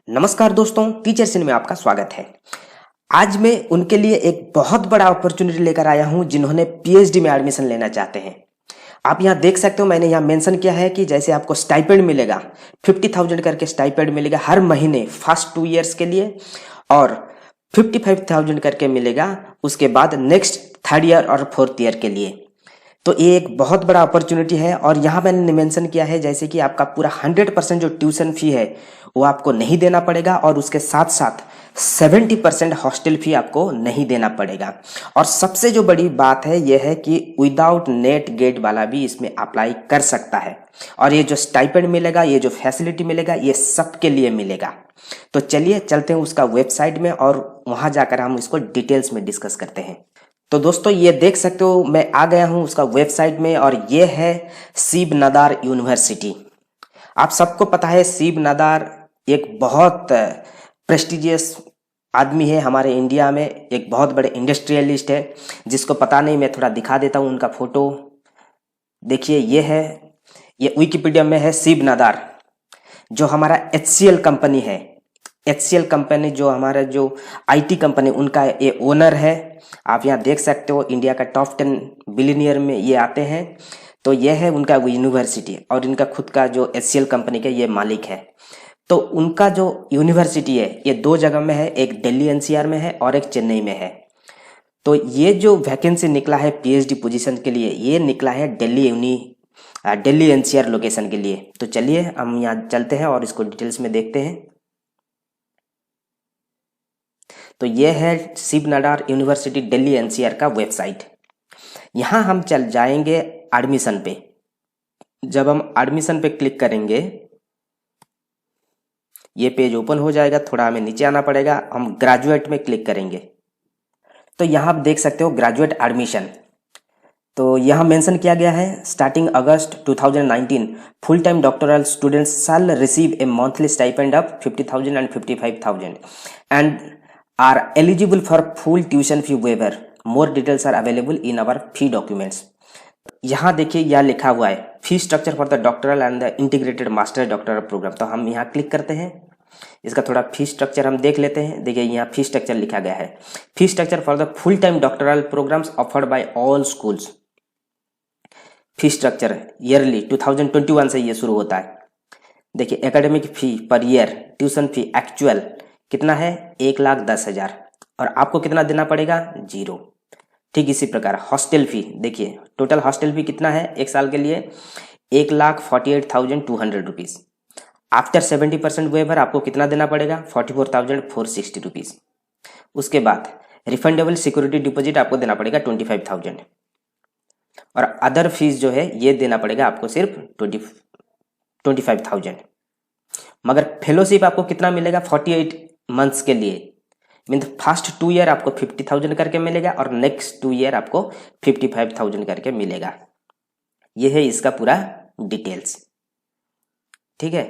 नमस्कार दोस्तों, टीचर सिन में आपका स्वागत है। आज मैं उनके लिए एक बहुत बड़ा अपॉर्चुनिटी लेकर आया हूं जिन्होंने पीएचडी में एडमिशन लेना चाहते हैं। आप यहां देख सकते हो, मैंने यहां मेंशन किया है कि जैसे आपको स्टाइपेंड मिलेगा, 50,000 करके स्टाइपेंड मिलेगा हर महीने फर्स्ट 2 इयर्स के लिए, और 55,000 करके मिलेगा उसके बाद नेक्स्ट 3rd ईयर और 4th ईयर के लिए। तो ये एक बहुत बड़ा अपॉर्चुनिटी है। और यहाँ मैंने मेंशन किया है जैसे कि आपका पूरा 100% जो ट्यूशन फी है वो आपको नहीं देना पड़ेगा, और उसके साथ साथ 70% हॉस्टल फी आपको नहीं देना पड़ेगा। और सबसे जो बड़ी बात है यह है कि विदाउट नेट गेट वाला भी इसमें अप्लाई कर सकता है। और ये जो स्टाइपेंड मिलेगा, ये जो फैसिलिटी मिलेगा, ये सबके लिए मिलेगा। तो चलिए चलते हैं उसका वेबसाइट में और वहां जाकर हम इसको डिटेल्स में डिस्कस करते हैं। तो दोस्तों ये देख सकते हो, मैं आ गया हूं उसका वेबसाइट में, और ये है शिव नादार यूनिवर्सिटी। आप सबको पता है शिव नादार एक बहुत प्रेस्टिजियस आदमी है हमारे इंडिया में, एक बहुत बड़े इंडस्ट्रियलिस्ट है। जिसको पता नहीं, मैं थोड़ा दिखा देता हूं उनका फोटो। देखिए ये है, ये विकिपीडिया में है शिव नादार, जो हमारा HCL कंपनी है। HCL कंपनी जो हमारा जो IT कंपनी, उनका ये ओनर है। आप यहाँ देख सकते हो, इंडिया का टॉप 10 बिलियनियर में ये आते हैं। तो ये है उनका यूनिवर्सिटी, और इनका खुद का जो HCL कंपनी का ये मालिक है। तो उनका जो यूनिवर्सिटी है ये 2 जगह में है, एक दिल्ली NCR में है और एक चेन्नई में है। तो ये जो वैकेंसी निकला है PhD पोजीशन के लिए, ये निकला है दिल्ली NCR लोकेशन के लिए। तो चलिए हम यहाँ चलते हैं और इसको डिटेल्स में देखते हैं। तो ये है शिव नादार यूनिवर्सिटी दिल्ली NCR का वेबसाइट। यहाँ हम चल जाएंगे एडमिशन पे। जब हम एडमिशन पे क्लिक करेंगे, ये पेज ओपन हो जाएगा। थोड़ा हमें नीचे आना पड़ेगा, हम ग्रेजुएट में क्लिक करेंगे। तो यहाँ आप देख सकते हो ग्रेजुएट एडमिशन। तो यहाँ मेंशन किया गया है, starting August 2019 full time doctoral students shall receive a monthly stipend of 50,000 and 55,000 and are eligible for full tuition fee waiver. More details are available in our fee documents. यहाँ देखिए यह लिखा हुआ है, fee structure for the doctoral and the integrated master doctoral programme. तो हम यहाँ click करते हैं, इसका थोड़ा फी स्ट्रक्चर हम देख लेते हैं। देखिए यहाँ फी स्ट्रक्चर लिखा गया है, fee structure for the full time doctoral programmes offered by all schools. Fee structure yearly 2021 से ये शुरू होता है। देखिए एकेडमिक फी per year, tuition fee actual कितना है, 1,10,000, और आपको कितना देना पड़ेगा, 0। ठीक इसी प्रकार हॉस्टल फी, देखिए टोटल हॉस्टल फी कितना है एक साल के लिए, 1,48,200 रुपीज। आफ्टर 70% वेवर आपको कितना देना पड़ेगा, 44,460 रुपीज। उसके बाद रिफंडेबल सिक्योरिटी डिपॉजिट आपको देना पड़ेगा 25,000, और अदर फीस जो है ये देना पड़ेगा आपको सिर्फ 25,000। मगर फेलोशिप आपको कितना मिलेगा, 48 मंथ्स के लिए। मीन फर्स्ट 2 ईयर आपको 50,000 करके मिलेगा, और नेक्स्ट 2 ईयर आपको 55,000 करके मिलेगा। ये है इसका पूरा डिटेल्स। ठीक है,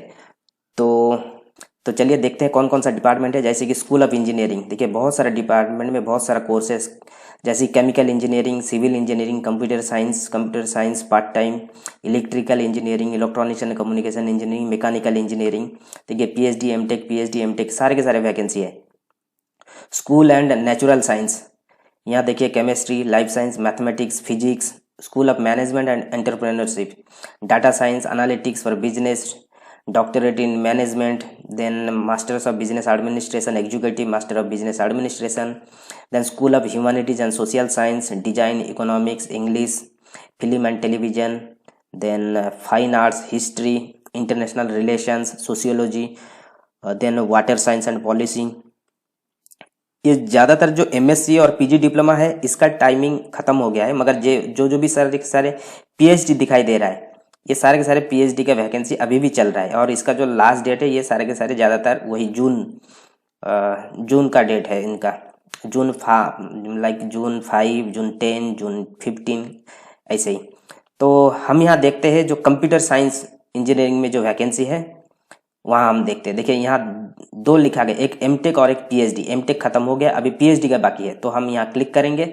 तो चलिए देखते हैं कौन कौन सा डिपार्टमेंट है। जैसे कि स्कूल ऑफ इंजीनियरिंग, देखिए बहुत सारा डिपार्टमेंट में बहुत सारा कोर्सेस, जैसे chemical engineering, civil engineering, computer science part time, electrical engineering, electronics and communication engineering, mechanical engineering. देखिए पीएचडी एमटेक सारे के सारे वैकेंसी है। स्कूल एंड नेचुरल साइंस, यहाँ देखिए chemistry, life science, mathematics, physics. School of management and entrepreneurship, data science, analytics for business, doctorate in management, then masters of business administration, executive master of business administration, then school of humanities and social science, design, economics, English, film and television, then fine arts, history, international relations, sociology, then water science and policy. ये ज़्यादातर जो MSc और PG diploma है इसका timing खत्म हो गया है, मगर जो भी सारे PhD दिखाई दे रहा है, ये सारे के सारे PhD का वैकेंसी अभी भी चल रहा है। और इसका जो लास्ट डेट है, ये सारे के सारे ज़्यादातर वही जून का डेट है इनका, जून 5, जून 10, जून 15, ऐसे ही। तो हम यहाँ देखते हैं जो कंप्यूटर साइंस इंजीनियरिंग में जो वैकेंसी है वहाँ हम देखते हैं। देखिए यहाँ 2 लिखा गया, एक एमटेक और एक PhD। एमटेक खत्म हो गया, अभी PhD का बाकी है। तो हम यहाँ क्लिक करेंगे,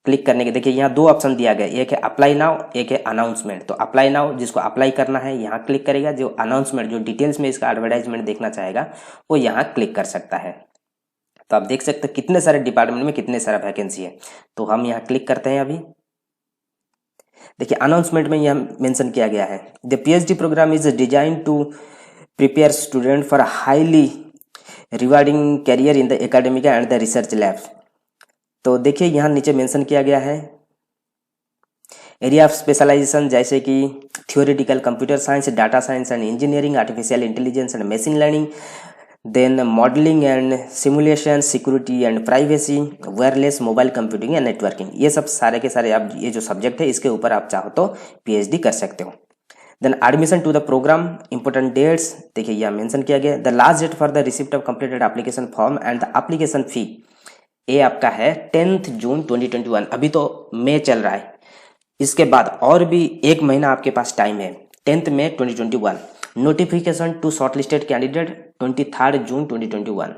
क्लिक करने के देखिए यहाँ दो ऑप्शन दिया गया, एक है अप्लाई नाउ, एक है अनाउंसमेंट। तो अप्लाई नाउ जिसको अप्लाई करना है यहाँ क्लिक करेगा, जो अनाउंसमेंट जो डिटेल्स में इसका एडवर्टाइजमेंट देखना चाहेगा वो यहाँ क्लिक कर सकता है। तो आप देख सकते हैं कितने सारे डिपार्टमेंट में कितने सारा वैकेंसी है। तो हम यहाँ क्लिक करते हैं। अभी देखिए अनाउंसमेंट में यहाँ मेंशन किया गया है, the PhD programme is design to prepare student for highly rewarding career in the academic and the research lab. तो देखिए यहाँ नीचे मेंशन किया गया है एरिया ऑफ स्पेशलाइजेशन, जैसे कि theoretical computer science, data science and engineering, artificial intelligence and machine learning, then modelling and simulation, security and privacy, wireless mobile computing and networking. ये सब सारे के सारे आप ये जो सब्जेक्ट है इसके ऊपर आप चाहो तो पीएचडी कर सकते हो। Then admission to the programme, important dates देखिए यहाँ मेंशन किया गया, the last date for the receipt of completed application form and the application fee, ये आपका है 10 जून 2021। अभी तो मई चल रहा है, इसके बाद और भी एक महीना आपके पास टाइम है, 10 मई 2021। नोटिफिकेशन टू शॉर्टलिस्टेड कैंडिडेट 23 जून 2021।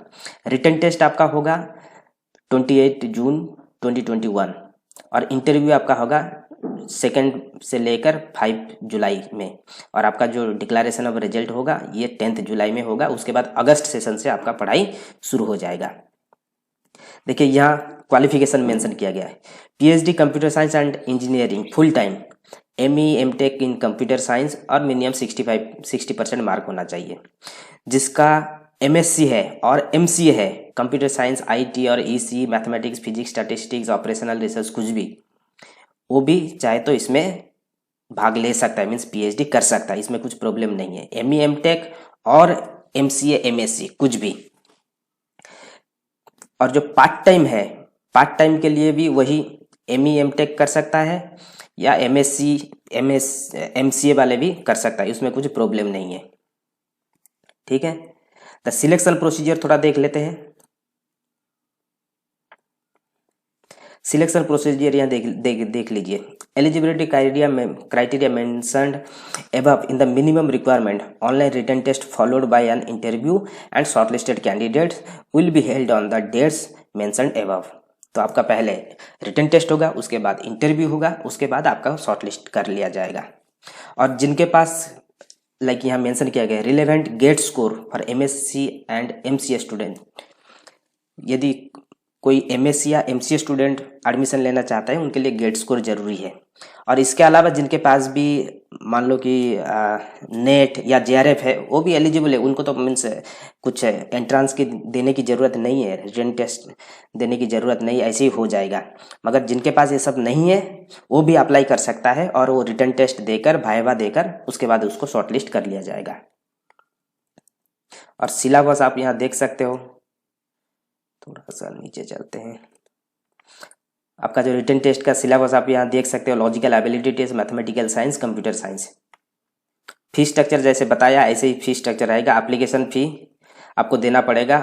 रिटन टेस्ट आपका होगा 28 जून 2021 और इंटरव्यू आपका होगा 2 से लेकर 5 जुलाई में, और आपका जो डिक्लेरेशन ऑफ रिजल्ट होगा ये 10 जुलाई में होगा। उसके बाद अगस्त सेशन से आपका पढ़ाई शुरू हो जाएगा। देखिए यहाँ क्वालिफिकेशन मेंशन किया गया है, PhD computer science and engineering full time, ME MTech in computer science और मिनिमम 60% मार्क होना चाहिए। जिसका एमएससी है और एमसीए है, कंप्यूटर साइंस, आईटी और EC, mathematics, physics, statistics, operational research, कुछ भी, वो भी चाहे तो इसमें भाग ले सकता है, मीन्स पीएचडी कर सकता है, इसमें कुछ प्रॉब्लम नहीं है। एमई एमटेक और एमसीए एमएससी कुछ भी। और जो पार्ट टाइम है, पार्ट टाइम के लिए भी वही एमई एमटेक कर सकता है या एमएससी एमसीए वाले भी कर सकता है, इसमें कुछ प्रॉब्लम नहीं है। ठीक है, तो सिलेक्शन प्रोसीजर थोड़ा देख लेते हैं। सिलेक्शन प्रोसीजर यहाँ देख लीजिए। Eligibility criteria mentioned above in the minimum requirement, online written test followed by an interview and shortlisted candidates will be held on the dates mentioned above। तो आपका पहले रिटन टेस्ट होगा, उसके बाद इंटरव्यू होगा, उसके बाद आपका शॉर्टलिस्ट कर लिया जाएगा। और जिनके पास लाइक यहाँ मेंशन किया गया relevant GATE score for MSc and MCA student, यदि कोई एमएससी या एमसीए स्टूडेंट एडमिशन लेना चाहता है उनके लिए गेट स्कोर जरूरी है। और इसके अलावा जिनके पास भी मान लो कि नेट या जेआरएफ है वो भी एलिजिबल है, उनको तो मीन्स कुछ एंट्रेंस की देने की ज़रूरत नहीं है, रिटन टेस्ट देने की ज़रूरत नहीं, ऐसे ही हो जाएगा। मगर जिनके पास ये सब नहीं है वो भी अप्लाई कर सकता है और वो रिटन टेस्ट देकर वाइवा देकर उसके बाद उसको शॉर्टलिस्ट कर लिया जाएगा। और सिलेबस आप यहाँ देख सकते हो, थोड़ा सा नीचे चलते हैं। आपका जो रिटन टेस्ट का सिलेबस आप यहाँ देख सकते हो, logical ability test, mathematical science, computer science. Fee structure जैसे बताया ऐसे ही फी स्ट्रक्चर रहेगा। एप्लीकेशन फी आपको देना पड़ेगा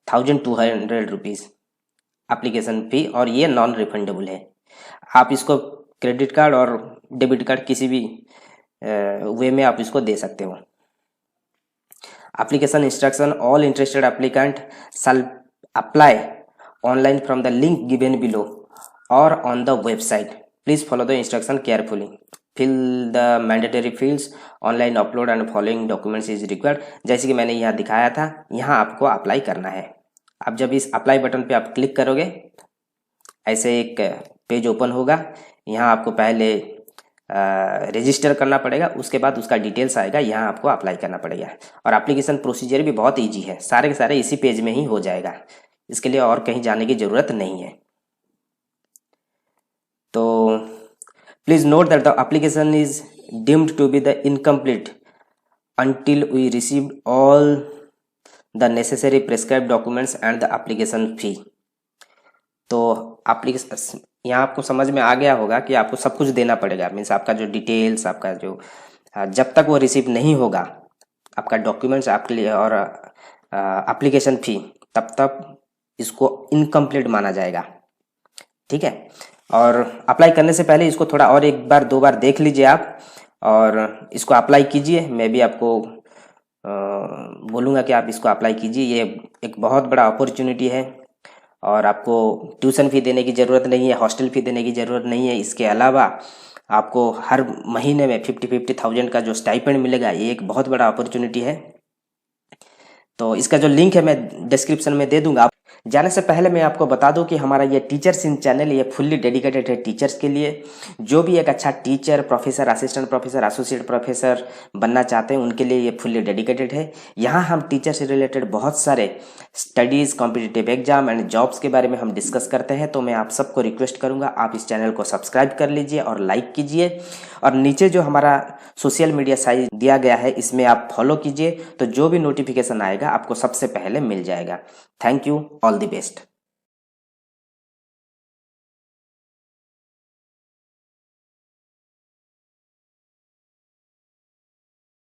1200 रुपीज़ एप्लीकेशन फी, और ये नॉन रिफंडेबल है। आप इसको क्रेडिट कार्ड और डेबिट कार्ड किसी भी वे में आप इसको दे सकते हो। Application instruction, all interested applicant shall apply online from the link given below or on the website. Please follow the instruction carefully. Fill the mandatory fields. Online upload and following documents is required. जैसे कि मैंने यहाँ दिखाया था, यहाँ आपको apply करना है। अब जब इस अप्लाई बटन पे आप क्लिक करोगे ऐसे एक पेज ओपन होगा। यहाँ आपको पहले रजिस्टर करना पड़ेगा, उसके बाद उसका डिटेल्स आएगा, यहाँ आपको अप्लाई करना पड़ेगा। और एप्लीकेशन प्रोसीजर भी बहुत ईजी है, सारे के सारे इसी पेज में ही हो जाएगा, इसके लिए और कहीं जाने की ज़रूरत नहीं है। तो please note that the application is deemed to be the incomplete until we received all the necessary prescribed documents and the application fee। तो एप्लीकेशन यहाँ आपको समझ में आ गया होगा कि आपको सब कुछ देना पड़ेगा, मीन्स आपका जो डिटेल्स, आपका जो जब तक वो रिसीव नहीं होगा आपका डॉक्यूमेंट्स आपके लिए और एप्लीकेशन फी, तब तक इसको इनकम्प्लीट माना जाएगा। ठीक है, और अप्लाई करने से पहले इसको थोड़ा और एक बार दो बार देख लीजिए आप, और इसको अप्लाई कीजिए। मैं भी आपको बोलूँगा कि आप इसको अप्लाई कीजिए, ये एक बहुत बड़ा अपॉर्चुनिटी है और आपको ट्यूशन फी देने की ज़रूरत नहीं है, हॉस्टल फी देने की ज़रूरत नहीं है। इसके अलावा आपको हर महीने में 50,000 का जो स्टाइपेंड मिलेगा, ये एक बहुत बड़ा अपॉर्चुनिटी है। तो इसका जो लिंक है मैं डिस्क्रिप्शन में दे दूंगा। जाने से पहले मैं आपको बता दूं कि हमारा ये टीचर्स इन चैनल ये फुल्ली डेडिकेटेड है टीचर्स के लिए। जो भी एक अच्छा teacher, professor, assistant professor, associate professor बनना चाहते हैं, उनके लिए ये फुल्ली डेडिकेटेड है। यहाँ हम टीचर से रिलेटेड बहुत सारे studies, competitive exam and jobs के बारे में हम डिस्कस करते हैं। तो मैं आप सबको रिक्वेस्ट करूँगा, आप इस चैनल को सब्सक्राइब कर लीजिए और लाइक कीजिए, और नीचे जो हमारा सोशल मीडिया साइट दिया गया है इसमें आप फॉलो कीजिए, तो जो भी नोटिफिकेशन आएगा आपको सबसे पहले मिल जाएगा। Thank you, all the best.